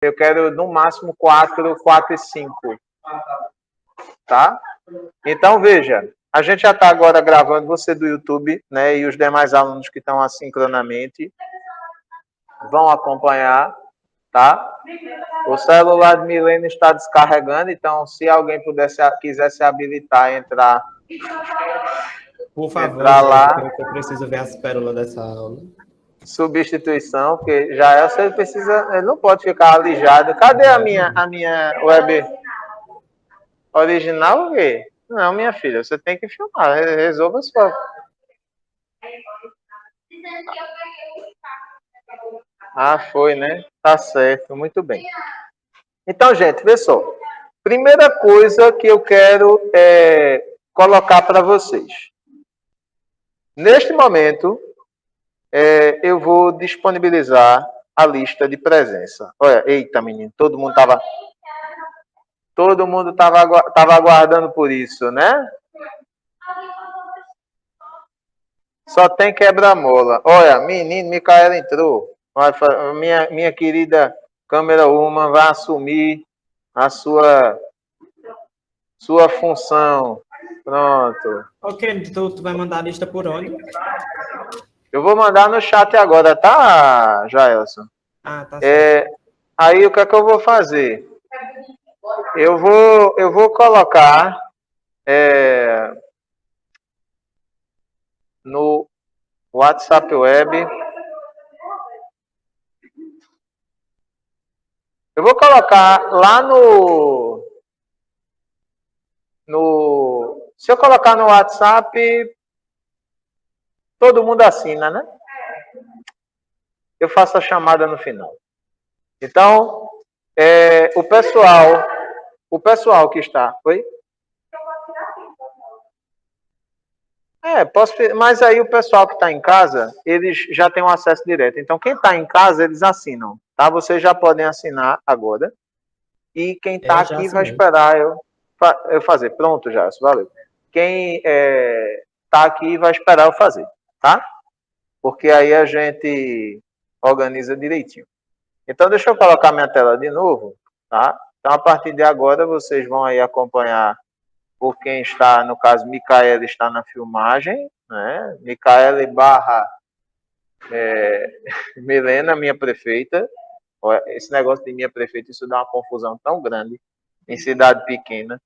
Eu quero no máximo 4, 4 e 5. Tá? Então, veja, a gente já está agora gravando, você do YouTube, né? E os demais alunos que estão assincronamente vão acompanhar, tá? O celular de Milena está descarregando, então se alguém quiser se habilitar, entrar. Por favor, entrar lá. eu preciso ver as pérolas dessa aula. Substituição, porque já você precisa, ele não pode ficar alijado. Cadê a minha web original? Não, minha filha, você tem que filmar, resolva só. Ah, foi, né? Tá certo, muito bem. Então, gente, vê só. Primeira coisa que eu quero colocar para vocês. Neste momento, eu vou disponibilizar a lista de presença. Olha, eita, menino, todo mundo estava aguardando por isso, né? Só tem quebra-mola. Olha, menino, Micaela entrou. Minha querida câmera Uma vai assumir a sua função. Pronto. Ok, tu vai mandar a lista por onde? Eu vou mandar no chat agora, tá, Jaelson? Ah, tá certo. Aí o que é que eu vou fazer? Eu vou colocar no WhatsApp Web. Eu vou colocar lá se eu colocar no WhatsApp, todo mundo assina, né? Eu faço a chamada no final. Então, o pessoal que está... Oi? Mas aí o pessoal que está em casa, eles já têm um acesso direto. Então, quem está em casa, eles assinam, tá? Vocês já podem assinar agora. E quem está aqui vai esperar eu fazer. Pronto, já, valeu. Quem está aqui vai esperar eu fazer, tá? Porque aí a gente organiza direitinho. Então, deixa eu colocar minha tela de novo, tá? Então, a partir de agora, vocês vão aí acompanhar por quem está, no caso, Micaela está na filmagem, né? Micaela barra Milena, minha prefeita. Esse negócio de minha prefeita, isso dá uma confusão tão grande em cidade pequena,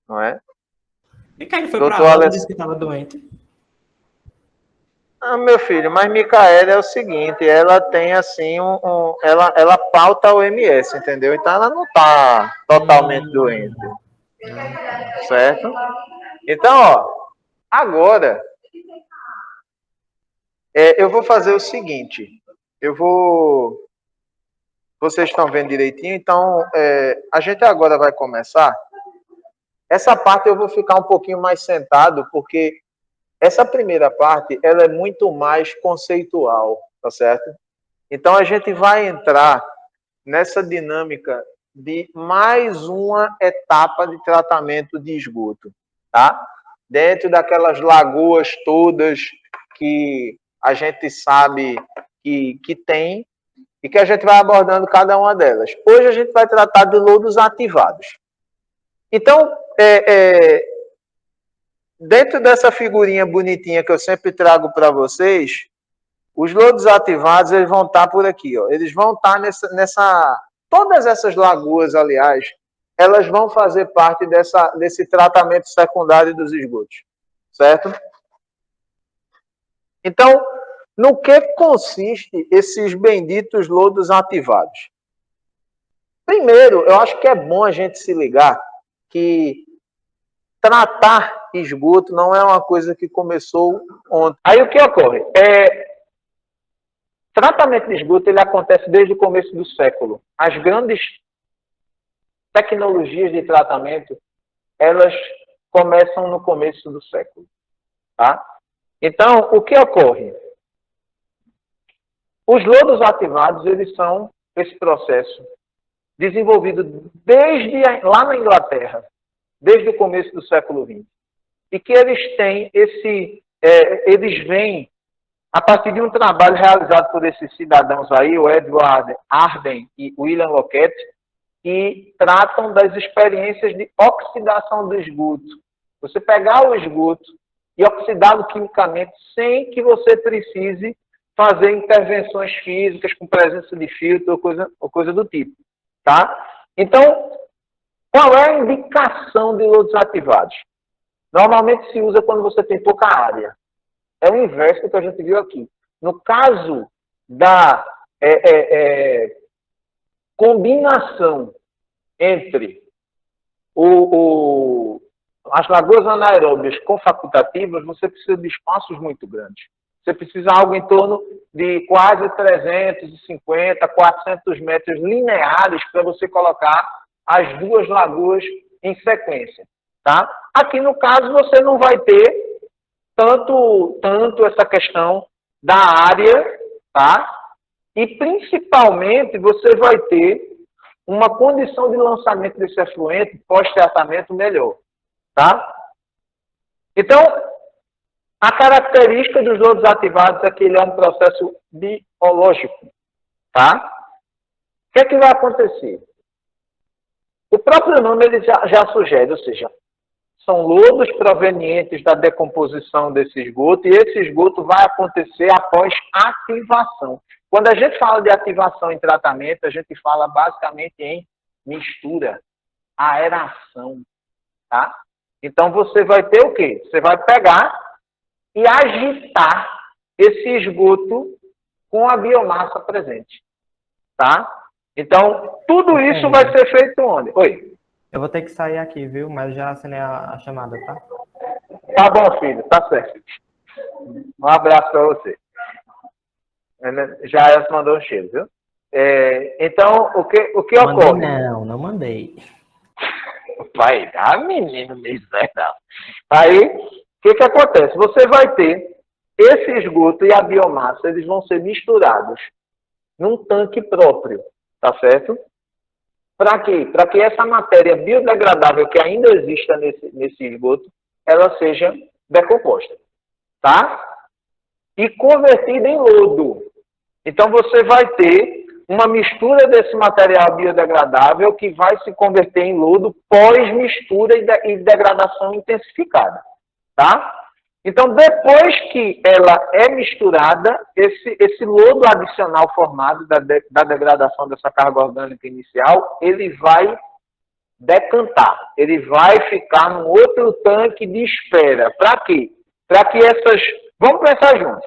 não é? Micaela foi para aula e disse que estava doente. Ah, meu filho, mas Micaela é o seguinte, ela tem assim ela pauta a OMS, entendeu? Então ela não está totalmente doente. Certo? Então, ó, agora eu vou fazer o seguinte, vocês estão vendo direitinho, então a gente agora vai começar. Essa parte eu vou ficar um pouquinho mais sentado, porque essa primeira parte, ela é muito mais conceitual, tá certo? Então, a gente vai entrar nessa dinâmica de mais uma etapa de tratamento de esgoto, tá? Dentro daquelas lagoas todas que a gente sabe que tem e que a gente vai abordando cada uma delas. Hoje a gente vai tratar de lodos ativados. Então, dentro dessa figurinha bonitinha que eu sempre trago para vocês, os lodos ativados eles vão estar por aqui, ó. Eles vão estar todas essas lagoas, aliás, elas vão fazer parte desse tratamento secundário dos esgotos, certo? Então, no que consiste esses benditos lodos ativados? Primeiro, eu acho que é bom a gente se ligar que tratar esgoto não é uma coisa que começou ontem. Aí o que ocorre? Tratamento de esgoto ele acontece desde o começo do século. As grandes tecnologias de tratamento, elas começam no começo do século. Tá? Então, o que ocorre? Os lodos ativados, eles são esse processo desenvolvido desde lá na Inglaterra, desde o começo do século XX. E que eles têm eles vêm a partir de um trabalho realizado por esses cidadãos aí, o Edward Arden e William Lockett, que tratam das experiências de oxidação do esgoto. Você pegar o esgoto e oxidá-lo quimicamente sem que você precise fazer intervenções físicas com presença de filtro ou coisa do tipo. Tá? Então, qual é a indicação de lodos ativados? Normalmente se usa quando você tem pouca área. É o inverso do que a gente viu aqui. No caso da combinação entre as lagoas anaeróbias com facultativas, você precisa de espaços muito grandes. Você precisa de algo em torno de quase 350, 400 metros lineares para você colocar as duas lagoas em sequência. Tá? Aqui, no caso, você não vai ter tanto essa questão da área, tá? E, principalmente, você vai ter uma condição de lançamento desse efluente pós-tratamento melhor, tá? Então, a característica dos lodos ativados é que ele é um processo biológico, tá? O que é que vai acontecer? O próprio nome ele já sugere, ou seja, são lodos provenientes da decomposição desse esgoto, e esse esgoto vai acontecer após ativação. Quando a gente fala de ativação em tratamento, a gente fala basicamente em mistura, aeração, tá? Então, você vai ter o quê? Você vai pegar e agitar esse esgoto com a biomassa presente, tá? Então, tudo isso vai ser feito onde? Oi? Eu vou ter que sair aqui, viu? Mas já assinei a chamada, tá? Tá bom, filho. Tá certo. Um abraço para você. Já Elcio mandou um cheiro, viu? Então, o que ocorre? Não mandei. Vai dar, menino miserável. Aí, o que acontece? Você vai ter esse esgoto e a biomassa, eles vão ser misturados num tanque próprio, tá certo? Para quê? Para que essa matéria biodegradável que ainda exista nesse esgoto, ela seja decomposta, tá? E convertida em lodo. Então, você vai ter uma mistura desse material biodegradável que vai se converter em lodo pós-mistura e degradação intensificada, tá? Então, depois que ela é misturada, esse lodo adicional formado da degradação dessa carga orgânica inicial, ele vai decantar. Ele vai ficar num outro tanque de espera. Para quê? Para que essas... Vamos pensar juntos.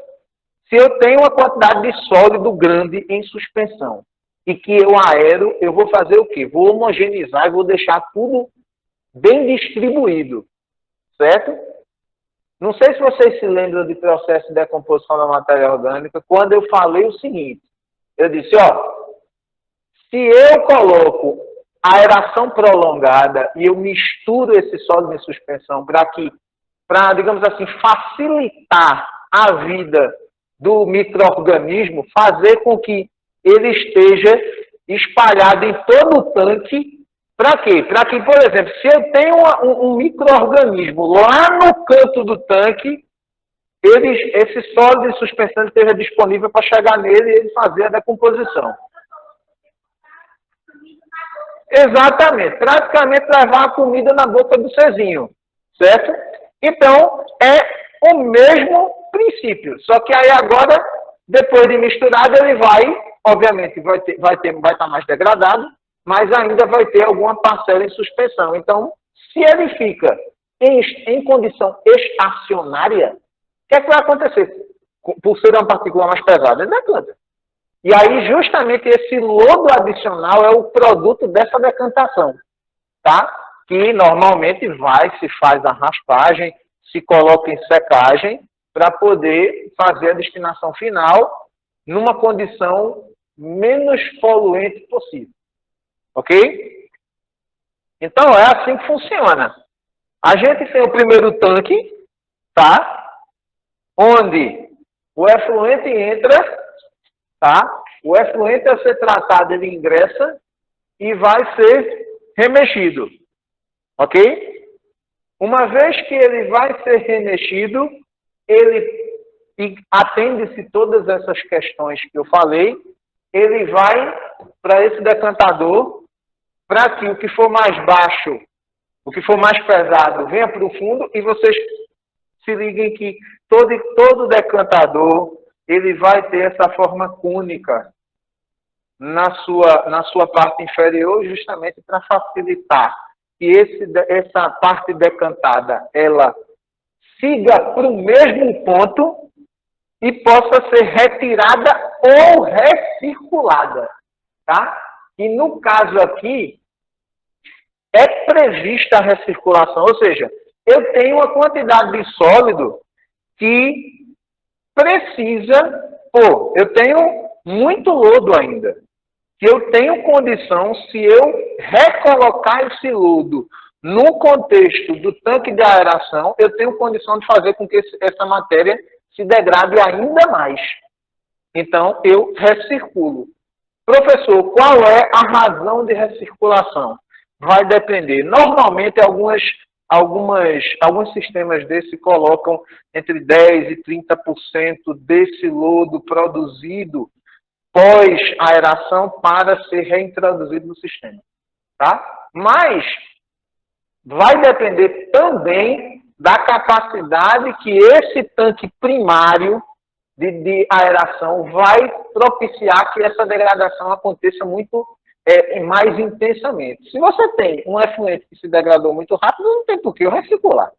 Se eu tenho uma quantidade de sólido grande em suspensão e que eu aero, eu vou fazer o quê? Vou homogeneizar e vou deixar tudo bem distribuído. Certo? Não sei se vocês se lembram de processo de decomposição da matéria orgânica, quando eu falei o seguinte. Eu disse, se eu coloco aeração prolongada e eu misturo esse sólido em suspensão para, digamos assim, facilitar a vida do micro-organismo, fazer com que ele esteja espalhado em todo o tanque. Para quê? Para que, por exemplo, se eu tenho um micro-organismo lá no canto do tanque, esse sólido de suspensão esteja disponível para chegar nele e ele fazer a decomposição. Exatamente. Praticamente levar a comida na boca do Cezinho. Certo? Então, é o mesmo princípio. Só que aí agora, depois de misturado, ele vai, obviamente, vai estar mais degradado, mas ainda vai ter alguma parcela em suspensão. Então, se ele fica em condição estacionária, o que é que vai acontecer? Por ser uma partícula mais pesada, ele decanta. E aí, justamente, esse lodo adicional é o produto dessa decantação, tá? Que normalmente se faz a raspagem, se coloca em secagem, para poder fazer a destinação final numa condição menos poluente possível. Ok? Então, é assim que funciona. A gente tem o primeiro tanque, tá? Onde o efluente entra, tá? O efluente, a ser tratado, ele ingressa e vai ser remexido. Ok? Uma vez que ele vai ser remexido, ele e atende-se todas essas questões que eu falei, ele vai para esse decantador, para que o que for mais baixo, o que for mais pesado, venha para o fundo, e vocês se liguem que todo decantador, ele vai ter essa forma cônica na sua parte inferior, justamente para facilitar que essa parte decantada, ela siga para o mesmo ponto e possa ser retirada ou recirculada, tá? E no caso aqui, é prevista a recirculação, ou seja, eu tenho uma quantidade de sólido que precisa, eu tenho muito lodo ainda, que eu tenho condição, se eu recolocar esse lodo no contexto do tanque de aeração, eu tenho condição de fazer com que essa matéria se degrade ainda mais. Então, eu recirculo. Professor, qual é a razão de recirculação? Vai depender. Normalmente, alguns sistemas desse colocam entre 10% e 30% desse lodo produzido pós-aeração para ser reintroduzido no sistema. Tá? Mas vai depender também da capacidade que esse tanque primário de aeração vai propiciar que essa degradação aconteça muito mais intensamente. Se você tem um efluente que se degradou muito rápido, não tem por que eu recircular.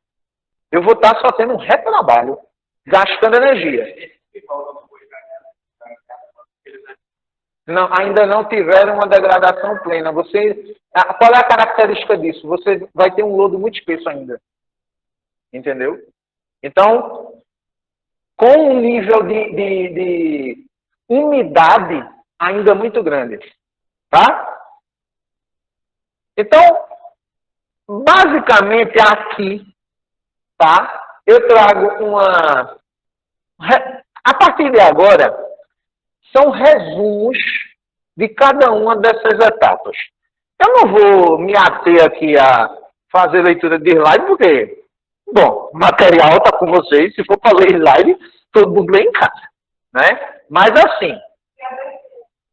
Eu vou estar só tendo um retrabalho, gastando energia. Não, ainda não tiveram uma degradação plena. Qual é a característica disso? Você vai ter um lodo muito espesso ainda. Entendeu? Então, com um nível de umidade ainda muito grande. Tá? Então, basicamente aqui, tá? Eu trago a partir de agora, são resumos de cada uma dessas etapas. Eu não vou me ater aqui a fazer leitura de slide, porque, bom, o material está com vocês. Se for para ler slide, todo mundo lê em casa. Né? Mas assim,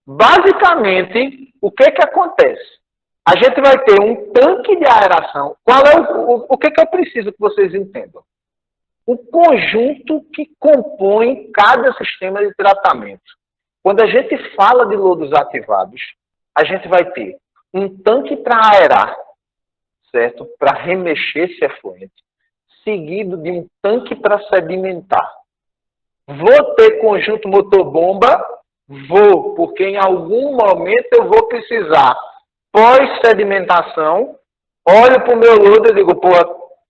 basicamente, o que acontece? A gente vai ter um tanque de aeração. Qual é o que eu preciso que vocês entendam? O conjunto que compõe cada sistema de tratamento. Quando a gente fala de lodos ativados, a gente vai ter um tanque para aerar, certo? Para remexer esse efluente, seguido de um tanque para sedimentar. Vou ter conjunto motor-bomba? Vou, porque em algum momento eu vou precisar, pós-sedimentação, olho para o meu lodo e digo,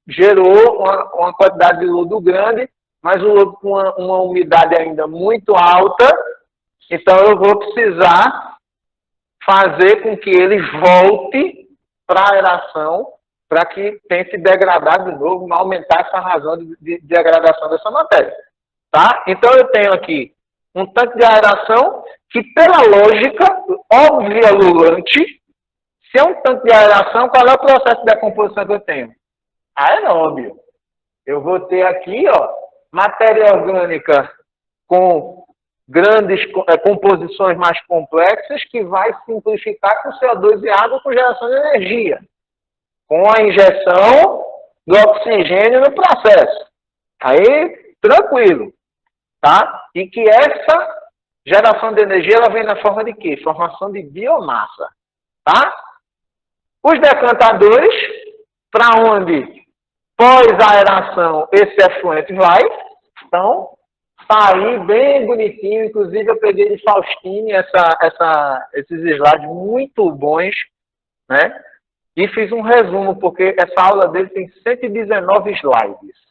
gerou uma quantidade de lodo grande, mas o lodo com uma umidade ainda muito alta, então eu vou precisar fazer com que ele volte para a aeração, para que tente degradar de novo, aumentar essa razão de degradação dessa matéria. Tá? Então eu tenho aqui um tanque de aeração que, pela lógica óbvia lulante, se é um tanque de aeração, qual é o processo de decomposição que eu tenho? Aeróbio. Eu vou ter aqui, matéria orgânica com grandes composições mais complexas que vai simplificar com CO2 e água com geração de energia, com a injeção do oxigênio no processo. Aí, tranquilo. Tá? E que essa geração de energia ela vem na forma de quê? Formação de biomassa. Tá? Os decantadores, para onde pós-aeração esse efluente vai, então, tá aí bem bonitinho. Inclusive, eu peguei de Faustini esses slides muito bons, né? E fiz um resumo, porque essa aula dele tem 119 slides.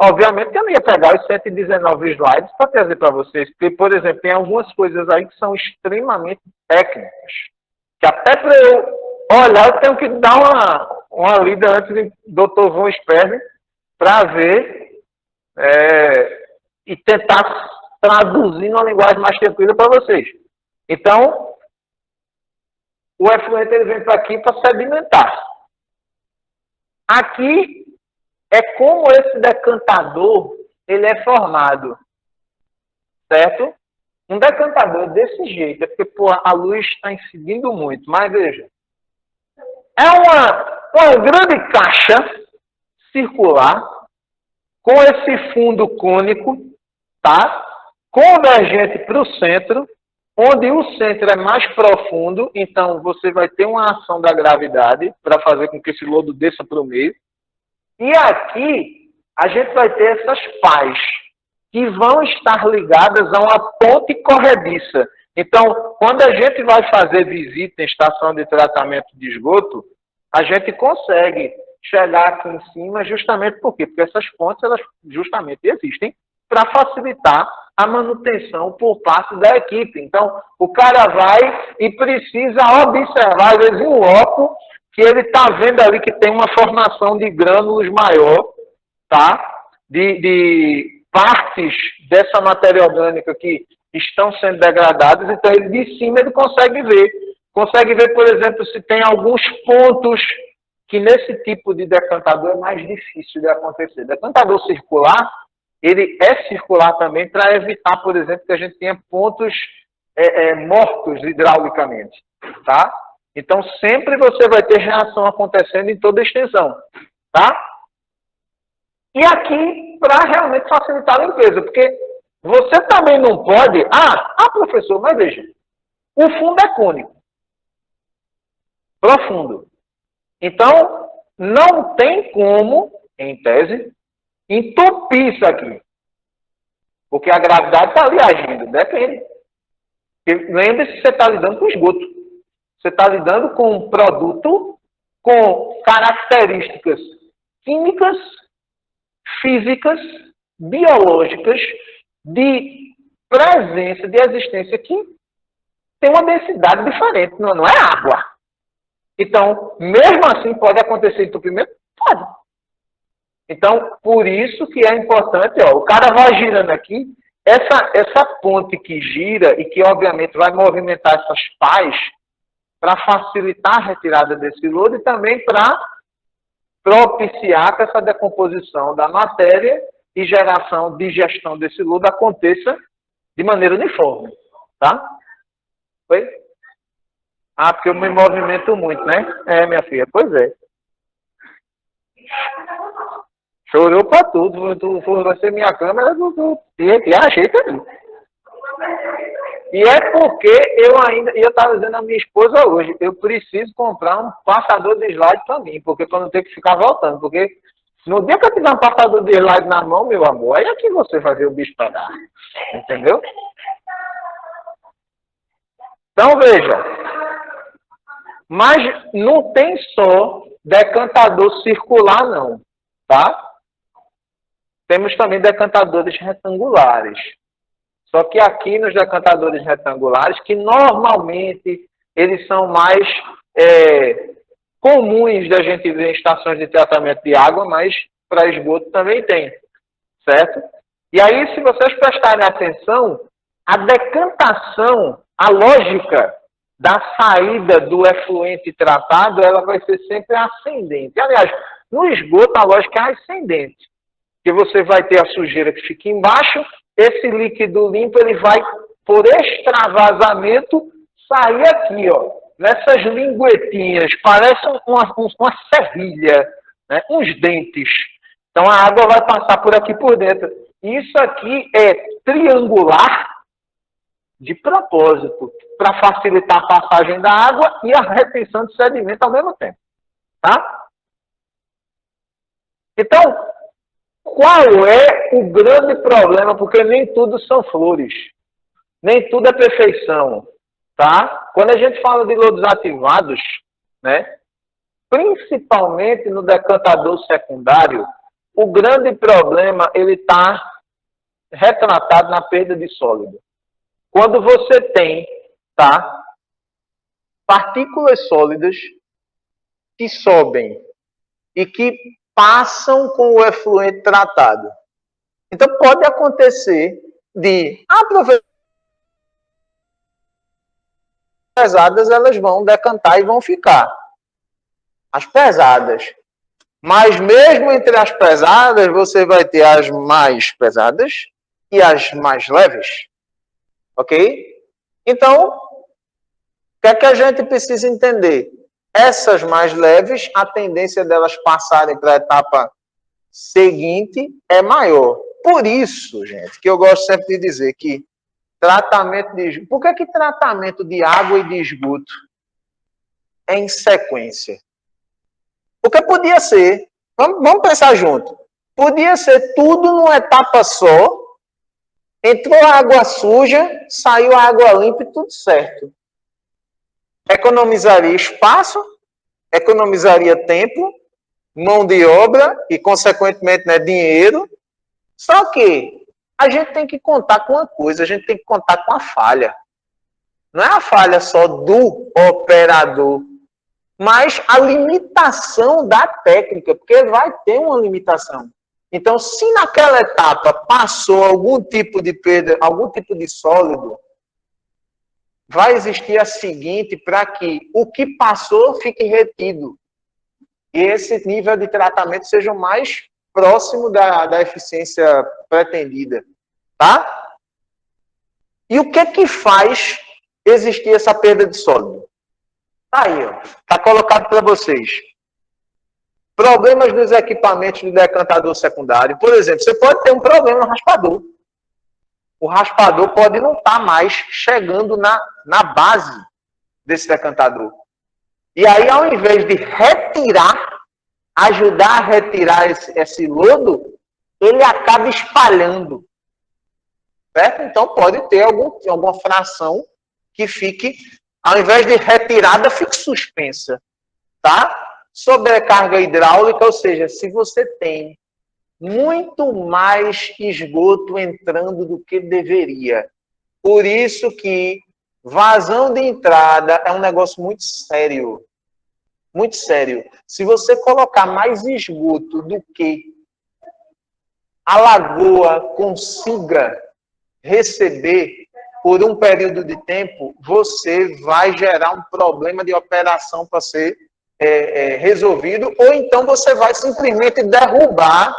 Obviamente que eu não ia pegar os 119 slides para trazer para vocês, porque, por exemplo, tem algumas coisas aí que são extremamente técnicas, que até para eu olhar, eu tenho que dar uma lida antes do Dr. Von Sperling para ver e tentar traduzir numa linguagem mais tranquila para vocês. Então, o efluente ele vem para aqui para sedimentar. Aqui é como esse decantador ele é formado, certo? Um decantador desse jeito, é porque pô, a luz está incidindo muito, mas veja, é uma grande caixa circular com esse fundo cônico, tá? Convergente para o centro, onde o centro é mais profundo, então você vai ter uma ação da gravidade para fazer com que esse lodo desça para o meio. E aqui a gente vai ter essas pás que vão estar ligadas a uma ponte corrediça. Então, quando a gente vai fazer visita em estação de tratamento de esgoto, a gente consegue chegar aqui em cima justamente por quê? Porque essas pontes, elas justamente existem para facilitar a manutenção por parte da equipe. Então, o cara vai e precisa observar, às vezes, em loco, que ele está vendo ali que tem uma formação de grânulos maior, tá? De partes dessa matéria orgânica que estão sendo degradadas, então ele de cima ele consegue ver. Consegue ver, por exemplo, se tem alguns pontos que nesse tipo de decantador é mais difícil de acontecer. Decantador circular, ele é circular também para evitar, por exemplo, que a gente tenha pontos mortos hidraulicamente, tá? Então, sempre você vai ter reação acontecendo em toda a extensão, tá? E aqui, para realmente facilitar a limpeza, porque você também não pode... professor, mas veja, o fundo é cônico, profundo. Então, não tem como, em tese, entupir isso aqui. Porque a gravidade está ali agindo, depende. Lembre-se que você está lidando com esgoto. Você está lidando com um produto com características químicas, físicas, biológicas, de presença, de existência que tem uma densidade diferente, não é água. Então, mesmo assim, pode acontecer entupimento? Pode. Então, por isso que é importante, o cara vai girando aqui, essa ponte que gira e que, obviamente, vai movimentar essas pás para facilitar a retirada desse lodo e também para propiciar que essa decomposição da matéria e geração, digestão desse lodo aconteça de maneira uniforme, tá? Foi? Porque eu me movimento muito, né? Minha filha, pois é. Chorou pra tudo. Vai ser minha câmera, e ajeita ali. E é porque eu estava dizendo à minha esposa hoje, eu preciso comprar um passador de slide para mim, porque para não ter que ficar voltando. Porque no dia que eu tiver um passador de slide na mão, meu amor, aí é que você vai ver o bicho pegar. Entendeu? Então, veja. Mas não tem só decantador circular, não. Tá? Temos também decantadores retangulares. Só que aqui nos decantadores retangulares, que normalmente eles são mais comuns da gente ver em estações de tratamento de água, mas para esgoto também tem, certo? E aí, se vocês prestarem atenção, a decantação, a lógica da saída do efluente tratado, ela vai ser sempre ascendente. Aliás, no esgoto a lógica é ascendente, que você vai ter a sujeira que fica embaixo, esse líquido limpo ele vai, por extravasamento, sair aqui, nessas linguetinhas, parece uma serrilha, né? Uns dentes. Então a água vai passar por aqui por dentro. Isso aqui é triangular de propósito, para facilitar a passagem da água e a retenção de sedimento ao mesmo tempo. Tá? Então, qual é o grande problema? Porque nem tudo são flores. Nem tudo é perfeição. Tá? Quando a gente fala de lodos ativados, né, principalmente no decantador secundário, o grande problema ele está retratado na perda de sólido. Quando você tem, tá, partículas sólidas que sobem e que passam com o efluente tratado. Então, pode acontecer de, professor, pesadas elas vão decantar e vão ficar. As pesadas Mas mesmo entre as pesadas, você vai ter as mais pesadas e as mais leves. Ok? Então, o que é que a gente precisa entender? Essas mais leves, a tendência delas passarem para a etapa seguinte é maior. Por isso, gente, que eu gosto sempre de dizer que tratamento de esgoto... Por que tratamento de água e de esgoto é em sequência? Porque podia ser, vamos pensar junto, podia ser tudo numa etapa só, entrou a água suja, saiu a água limpa e tudo certo. Economizaria espaço, economizaria tempo, mão de obra e, consequentemente, né, dinheiro. Só que a gente tem que contar com uma coisa, a gente tem que contar com a falha. Não é a falha só do operador, mas a limitação da técnica, porque vai ter uma limitação. Então, se naquela etapa passou algum tipo de perda, algum tipo de sólido, vai existir a seguinte para que o que passou fique retido. E esse nível de tratamento seja o mais próximo da eficiência pretendida. Tá? E o que faz existir essa perda de sólido? Tá aí, ó. Tá colocado para vocês. Problemas dos equipamentos do decantador secundário. Por exemplo, você pode ter um problema no raspador. O raspador pode não estar mais chegando na base desse decantador. E aí, ao invés de retirar, ajudar a retirar esse lodo, ele acaba espalhando. Certo? Então, pode ter alguma fração que fique, ao invés de retirada, fique suspensa. Tá? Sobrecarga hidráulica, ou seja, se você tem muito mais esgoto entrando do que deveria. Por isso que vazão de entrada é um negócio muito sério. Muito sério. Se você colocar mais esgoto do que a lagoa consiga receber por um período de tempo, você vai gerar um problema de operação para ser resolvido, ou então você vai simplesmente derrubar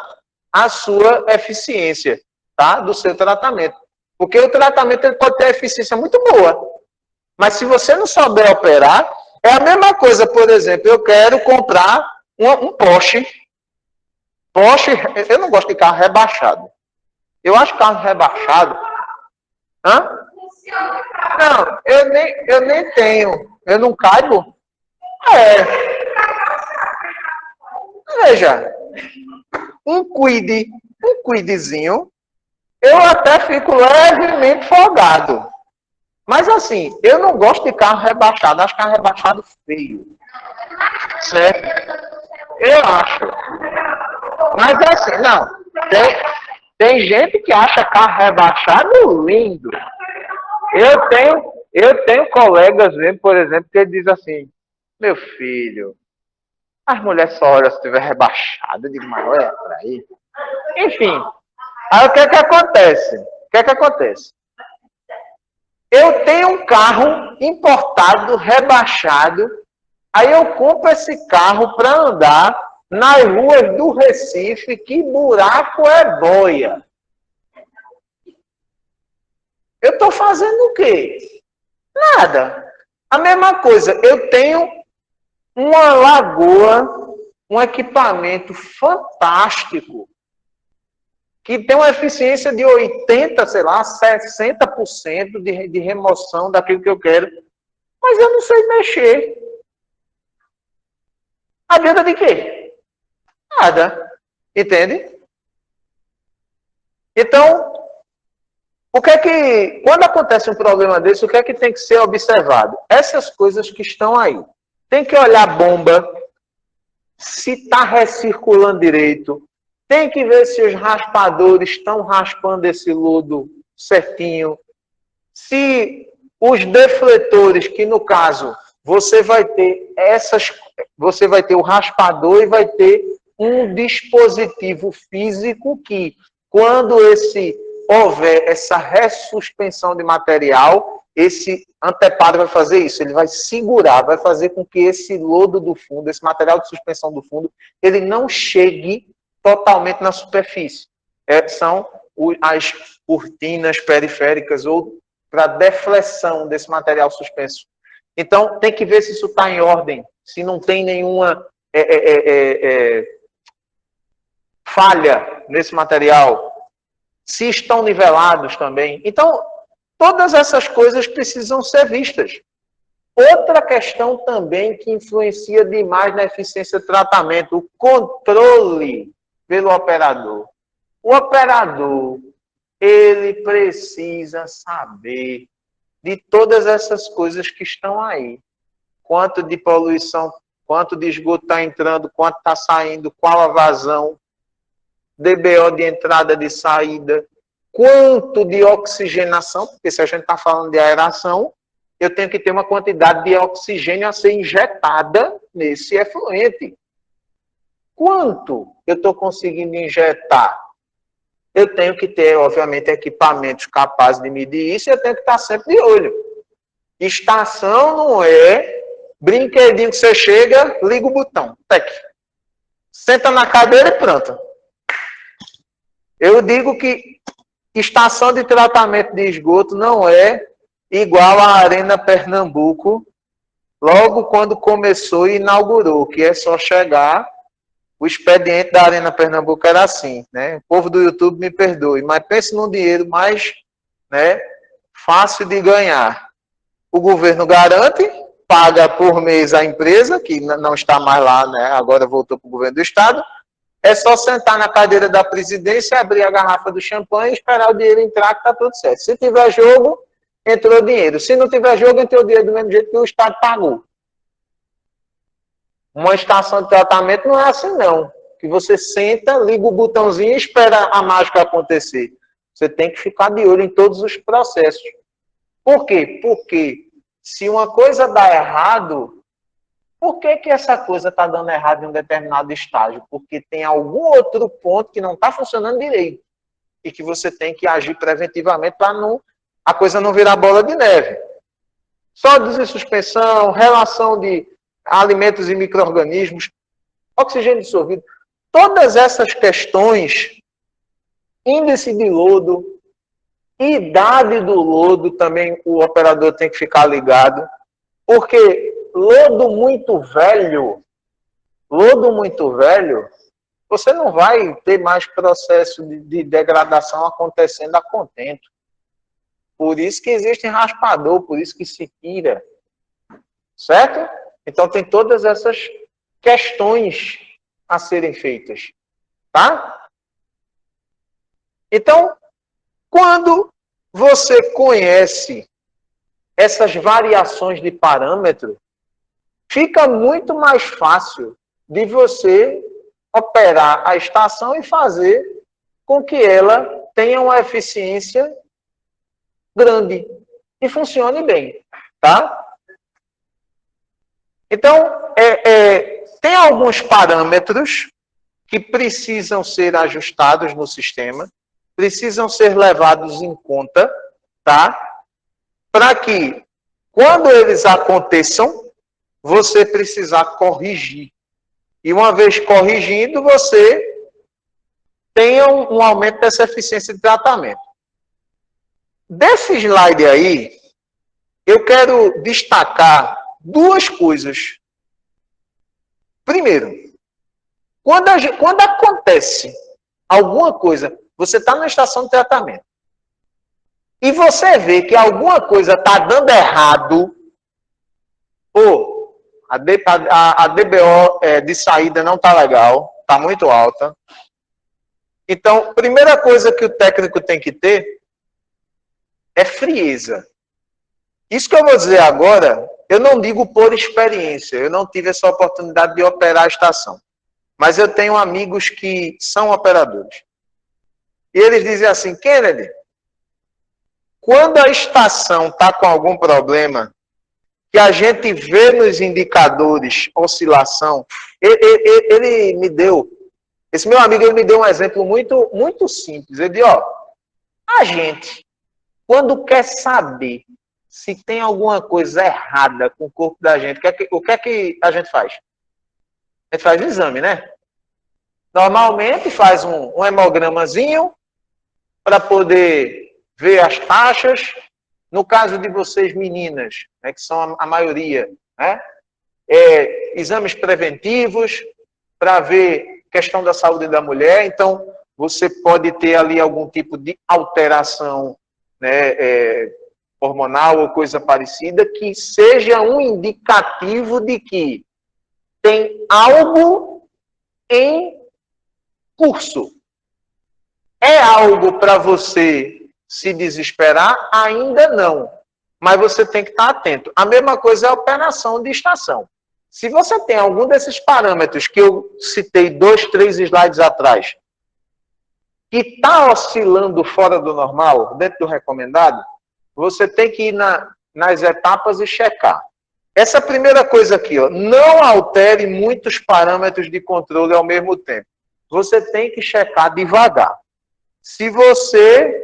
a sua eficiência, tá? Do seu tratamento. Porque o tratamento ele pode ter eficiência muito boa, mas se você não souber operar, é a mesma coisa, por exemplo, eu quero comprar um Porsche. Porsche, eu não gosto de carro rebaixado. Eu acho carro rebaixado... Hã? Não, eu nem tenho. Eu não caibo. Veja, um Quidzinho, eu até fico levemente folgado. Mas assim, eu não gosto de carro rebaixado. Acho carro rebaixado feio. Certo? Eu acho. Mas assim, não. Tem gente que acha carro rebaixado lindo. Eu tenho colegas mesmo, por exemplo, que dizem assim, meu filho, as mulheres só olham se estiver rebaixado. Eu digo, mas olha pra aí. Enfim, aí o que acontece? Eu tenho um carro importado, rebaixado, aí eu compro esse carro para andar nas ruas do Recife, que buraco é boia. Eu estou fazendo o quê? Nada. A mesma coisa, eu tenho uma lagoa, um equipamento fantástico, que tem uma eficiência de 80%, sei lá, 60% de remoção daquilo que eu quero, mas eu não sei mexer. Adianta de quê? Nada. Entende? Então, quando acontece um problema desse, o que é que tem que ser observado? Essas coisas que estão aí. Tem que olhar a bomba, se está recirculando direito, tem que ver se os raspadores estão raspando esse lodo certinho, se os defletores, que no caso, você vai ter o raspador e vai ter um dispositivo físico que, quando houver essa ressuspensão de material, esse anteparo vai fazer isso, ele vai segurar, vai fazer com que esse lodo do fundo, esse material de suspensão do fundo, ele não chegue totalmente na superfície. São as cortinas periféricas ou para deflexão desse material suspenso. Então, tem que ver se isso está em ordem, se não tem nenhuma falha nesse material, se estão nivelados também. Então, todas essas coisas precisam ser vistas. Outra questão também que influencia demais na eficiência do tratamento, o controle pelo operador. O operador, ele precisa saber de todas essas coisas que estão aí. Quanto de poluição, quanto de esgoto está entrando, quanto está saindo, qual a vazão, DBO de entrada e de saída, quanto de oxigenação, porque se a gente está falando de aeração, eu tenho que ter uma quantidade de oxigênio a ser injetada nesse efluente. Quanto eu estou conseguindo injetar? Eu tenho que ter, obviamente, equipamentos capazes de medir isso e eu tenho que estar sempre de olho. Estação não é brinquedinho que você chega, liga o botão, tec. Senta na cadeira e pronto. Eu digo que estação de tratamento de esgoto não é igual à Arena Pernambuco, logo quando começou e inaugurou, que é só chegar. O expediente da Arena Pernambuco era assim, né? O povo do YouTube me perdoe, mas pense num dinheiro mais, né, fácil de ganhar. O governo garante, paga por mês a empresa, que não está mais lá, né? Agora voltou para o governo do estado. É só sentar na cadeira da presidência, abrir a garrafa do champanhe e esperar o dinheiro entrar, que está tudo certo. Se tiver jogo, entrou dinheiro. Se não tiver jogo, entrou dinheiro do mesmo jeito que o estado pagou. Uma estação de tratamento não é assim, não. Que você senta, liga o botãozinho e espera a mágica acontecer. Você tem que ficar de olho em todos os processos. Por quê? Porque se uma coisa dá errado, por que essa coisa está dando errado em um determinado estágio? Porque tem algum outro ponto que não está funcionando direito. E que você tem que agir preventivamente para a coisa não virar bola de neve. Sólidos em suspensão, relação de alimentos e micro-organismos, oxigênio dissolvido, todas essas questões, índice de lodo, idade do lodo, também o operador tem que ficar ligado, porque lodo muito velho, você não vai ter mais processo de degradação acontecendo a contento. Por isso que existe raspador, por isso que se tira, certo? Então, tem todas essas questões a serem feitas, tá? Então, quando você conhece essas variações de parâmetro, fica muito mais fácil de você operar a estação e fazer com que ela tenha uma eficiência grande e funcione bem, tá? Então, tem alguns parâmetros que precisam ser ajustados no sistema, precisam ser levados em conta, tá? Para que, quando eles aconteçam, você precisar corrigir. E uma vez corrigindo, você tenha um aumento dessa eficiência de tratamento. Desse slide aí, eu quero destacar duas coisas. Primeiro, quando acontece alguma coisa, você está na estação de tratamento, e você vê que alguma coisa está dando errado, ou a DBO de saída não está legal, está muito alta. Então, primeira coisa que o técnico tem que ter é frieza. Isso que eu vou dizer agora, eu não digo por experiência, eu não tive essa oportunidade de operar a estação. Mas eu tenho amigos que são operadores. E eles dizem assim, Kennedy, quando a estação está com algum problema, que a gente vê nos indicadores oscilação, ele me deu, esse meu amigo ele me deu um exemplo muito, muito simples. Ele disse, ó, a gente, quando quer saber se tem alguma coisa errada com o corpo da gente, o que é que a gente faz? A gente faz um exame, né? Normalmente faz um hemogramazinho para poder ver as taxas. No caso de vocês meninas, né, que são a maioria, né? Exames preventivos para ver questão da saúde da mulher. Então, você pode ter ali algum tipo de alteração, né, hormonal ou coisa parecida, que seja um indicativo de que tem algo em curso. É algo para você se desesperar? Ainda não. Mas você tem que estar atento. A mesma coisa é a operação de estação. Se você tem algum desses parâmetros que eu citei 2, 3 slides atrás, que está oscilando fora do normal, dentro do recomendado, você tem que ir nas etapas e checar. Essa primeira coisa aqui, ó, não altere muitos parâmetros de controle ao mesmo tempo. Você tem que checar devagar. Se você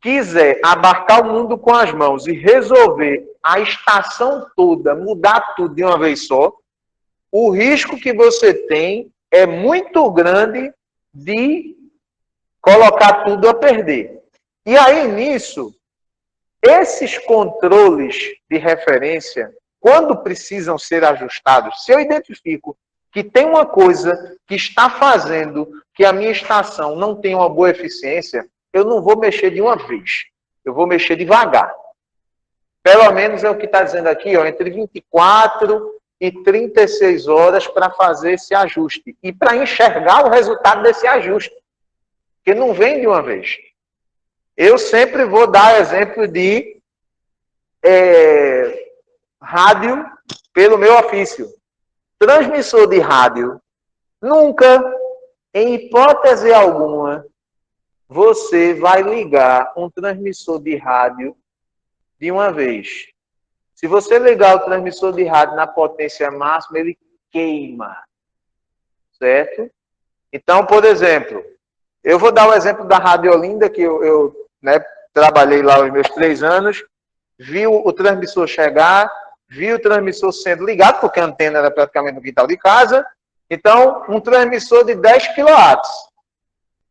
quiser abarcar o mundo com as mãos e resolver a estação toda, mudar tudo de uma vez só, o risco que você tem é muito grande de colocar tudo a perder. E aí, nisso, esses controles de referência, quando precisam ser ajustados, se eu identifico que tem uma coisa que está fazendo que a minha estação não tenha uma boa eficiência, eu não vou mexer de uma vez. Eu vou mexer devagar. Pelo menos é o que está dizendo aqui, ó, entre 24 e 36 horas para fazer esse ajuste. E para enxergar o resultado desse ajuste. Porque não vem de uma vez. Eu sempre vou dar exemplo de rádio pelo meu ofício. Transmissor de rádio. Nunca, em hipótese alguma, você vai ligar um transmissor de rádio de uma vez. Se você ligar o transmissor de rádio na potência máxima, ele queima. Certo? Então, por exemplo, eu vou dar o exemplo da Rádio Olinda, que eu trabalhei lá os meus 3 anos, vi o transmissor chegar, vi o transmissor sendo ligado, porque a antena era praticamente no quintal de casa. Então, um transmissor de 10 kW.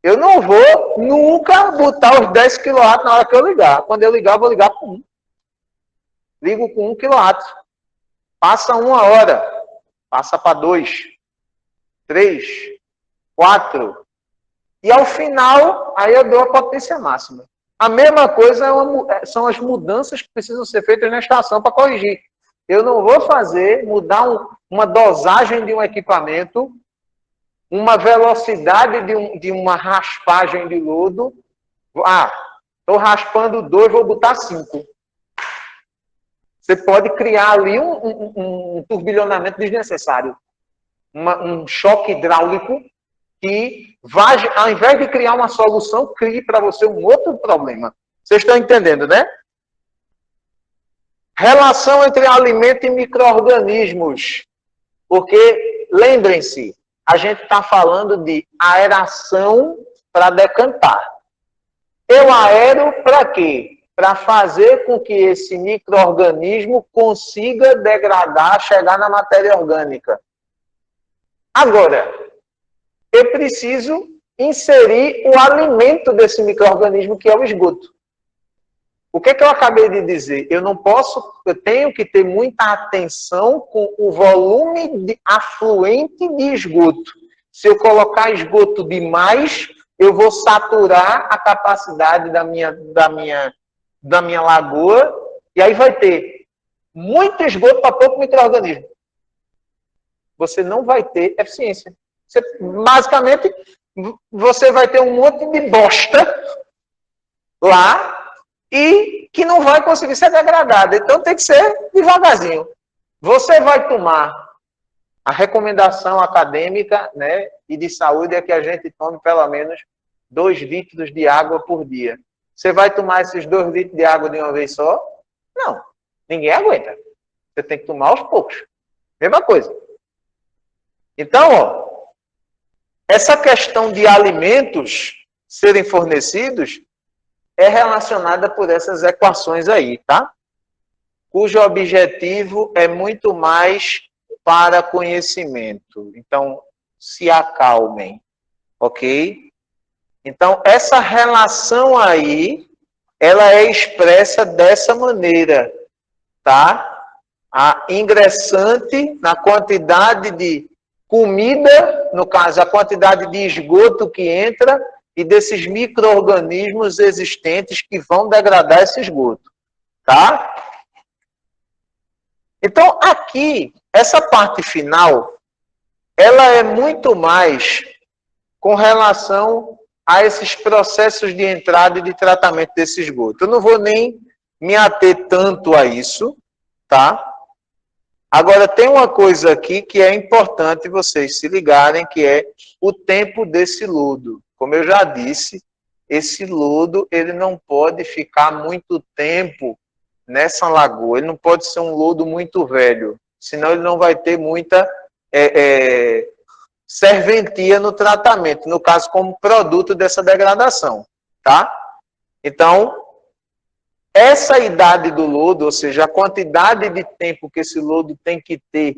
Eu não vou nunca botar os 10 kW na hora que eu ligar. Quando eu ligar, eu vou ligar com 1. Ligo com 1 kW. Passa 1 hora. Passa para 2, 3, 4. E ao final, aí eu dou a potência máxima. A mesma coisa são as mudanças que precisam ser feitas na estação para corrigir. Eu não vou mudar uma dosagem de um equipamento, uma velocidade de uma raspagem de lodo. Estou raspando 2, vou botar 5. Você pode criar ali um turbilhonamento desnecessário. Um choque hidráulico que vai, ao invés de criar uma solução, crie para você um outro problema. Vocês estão entendendo, né? Relação entre alimento e micro-organismos. Porque, lembrem-se, a gente está falando de aeração para decantar. Eu aero para quê? Para fazer com que esse micro-organismo consiga degradar, chegar na matéria orgânica. Agora, eu preciso inserir o alimento desse micro-organismo, que é o esgoto. O que eu acabei de dizer? Eu tenho que ter muita atenção com o volume afluente de esgoto. Se eu colocar esgoto demais, eu vou saturar a capacidade da minha lagoa, e aí vai ter muito esgoto para pouco micro-organismo. Você não vai ter eficiência. Basicamente, você vai ter um monte de bosta lá e que não vai conseguir ser degradada. Então, tem que ser devagarzinho. Você vai tomar a recomendação acadêmica, né, e de saúde é que a gente tome pelo menos 2 litros de água por dia. Você vai tomar esses 2 litros de água de uma vez só? Não. Ninguém aguenta. Você tem que tomar aos poucos. Mesma coisa. Então, ó, essa questão de alimentos serem fornecidos é relacionada por essas equações aí, tá? Cujo objetivo é muito mais para conhecimento. Então, se acalmem, ok? Então, essa relação aí, ela é expressa dessa maneira, tá? A ingressante na quantidade de comida, no caso, a quantidade de esgoto que entra e desses micro-organismos existentes que vão degradar esse esgoto, tá? Então, aqui, essa parte final, ela é muito mais com relação a esses processos de entrada e de tratamento desse esgoto. Eu não vou nem me ater tanto a isso, tá? Agora, tem uma coisa aqui que é importante vocês se ligarem, que é o tempo desse lodo. Como eu já disse, esse lodo ele não pode ficar muito tempo nessa lagoa. Ele não pode ser um lodo muito velho, senão ele não vai ter muita serventia no tratamento, no caso, como produto dessa degradação, tá? Então, essa idade do lodo, ou seja, a quantidade de tempo que esse lodo tem que ter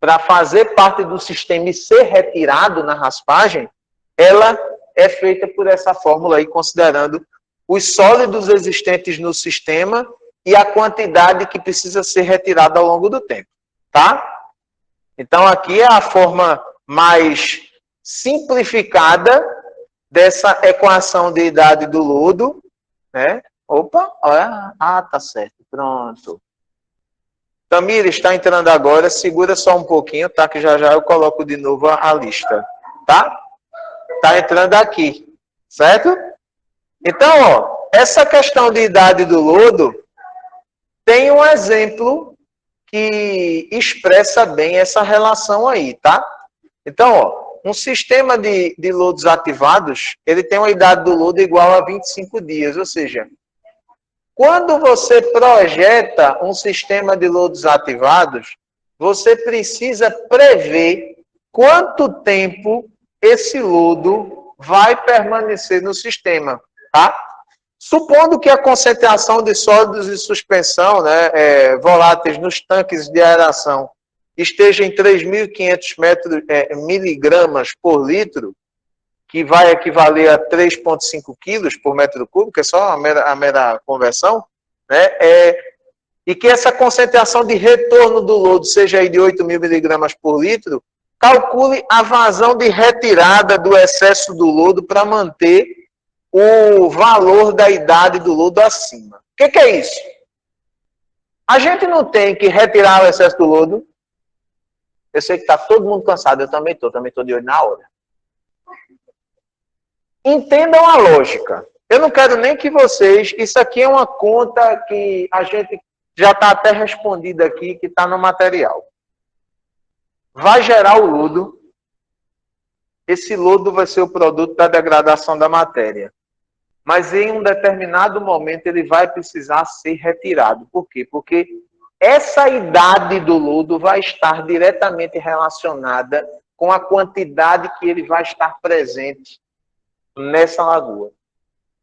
para fazer parte do sistema e ser retirado na raspagem, ela é feita por essa fórmula aí, considerando os sólidos existentes no sistema e a quantidade que precisa ser retirada ao longo do tempo, tá? Então, aqui é a forma mais simplificada dessa equação de idade do lodo, né? Opa, olha. Ah, tá certo. Pronto. Tamira está entrando agora. Segura só um pouquinho, tá? Que já já eu coloco de novo a lista, tá? Tá entrando aqui, certo? Então, ó, essa questão de idade do lodo tem um exemplo que expressa bem essa relação aí, tá? Então, ó, um sistema de lodos ativados, ele tem uma idade do lodo igual a 25 dias, ou seja, quando você projeta um sistema de lodos ativados, você precisa prever quanto tempo esse lodo vai permanecer no sistema, tá? Supondo que a concentração de sólidos de suspensão, né, voláteis nos tanques de aeração esteja em 3.500 miligramas por litro, que vai equivaler a 3,5 quilos por metro cúbico, é só a mera conversão, né? E que essa concentração de retorno do lodo seja aí de 8.000 miligramas por litro, calcule a vazão de retirada do excesso do lodo para manter o valor da idade do lodo acima. O que é isso? A gente não tem que retirar o excesso do lodo. Eu sei que está todo mundo cansado, eu também estou de olho na hora. Entendam a lógica. Eu não quero nem que vocês... Isso aqui é uma conta que a gente já está até respondida aqui, que está no material. Vai gerar o lodo. Esse lodo vai ser o produto da degradação da matéria. Mas em um determinado momento ele vai precisar ser retirado. Por quê? Porque essa idade do lodo vai estar diretamente relacionada com a quantidade que ele vai estar presente nessa lagoa.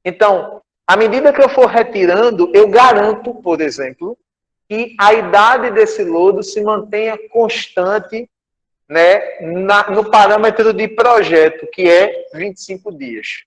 Então, à medida que eu for retirando, eu garanto, por exemplo, que a idade desse lodo se mantenha constante, né, no parâmetro de projeto, que é 25 dias.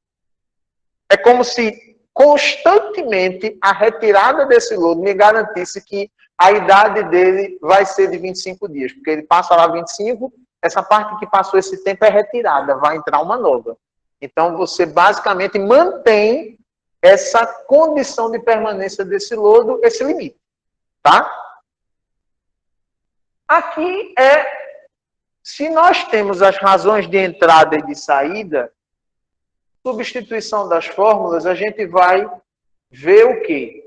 É como se constantemente a retirada desse lodo me garantisse que a idade dele vai ser de 25 dias, porque ele passa lá 25, essa parte que passou esse tempo é retirada, vai entrar uma nova. Então, você basicamente mantém essa condição de permanência desse lodo, esse limite, tá? Aqui se nós temos as razões de entrada e de saída, substituição das fórmulas, a gente vai ver o quê?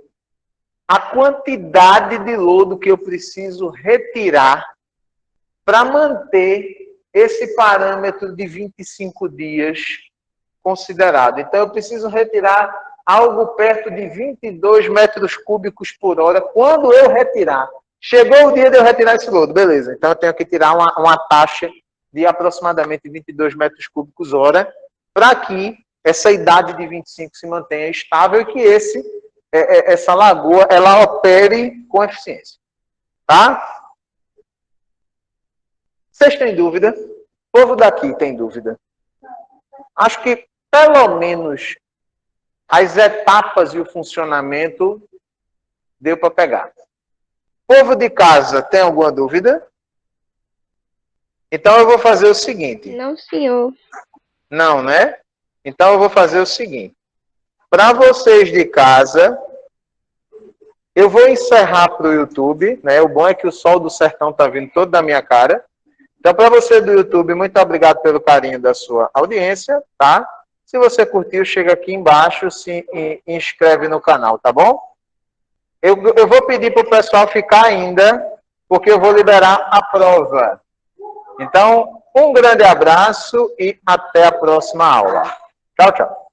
A quantidade de lodo que eu preciso retirar para manter esse parâmetro de 25 dias considerado. Então, eu preciso retirar algo perto de 22 metros cúbicos por hora. Quando eu retirar, chegou o dia de eu retirar esse lodo, beleza. Então, eu tenho que tirar uma taxa de aproximadamente 22 metros cúbicos hora para que essa idade de 25 se mantenha estável e que essa lagoa ela opere com eficiência. Tá? Vocês têm dúvida? O povo daqui tem dúvida? Acho que, pelo menos, as etapas e o funcionamento deu para pegar. Povo de casa, tem alguma dúvida? Então eu vou fazer o seguinte. Não, senhor. Não, né? Então eu vou fazer o seguinte. Para vocês de casa, eu vou encerrar para o YouTube, né? O bom é que o sol do sertão está vindo todo da minha cara. Então, para você do YouTube, muito obrigado pelo carinho da sua audiência, tá? Se você curtiu, chega aqui embaixo, se inscreve no canal, tá bom? Eu vou pedir para o pessoal ficar ainda, porque eu vou liberar a prova. Então, um grande abraço e até a próxima aula. Tchau, tchau.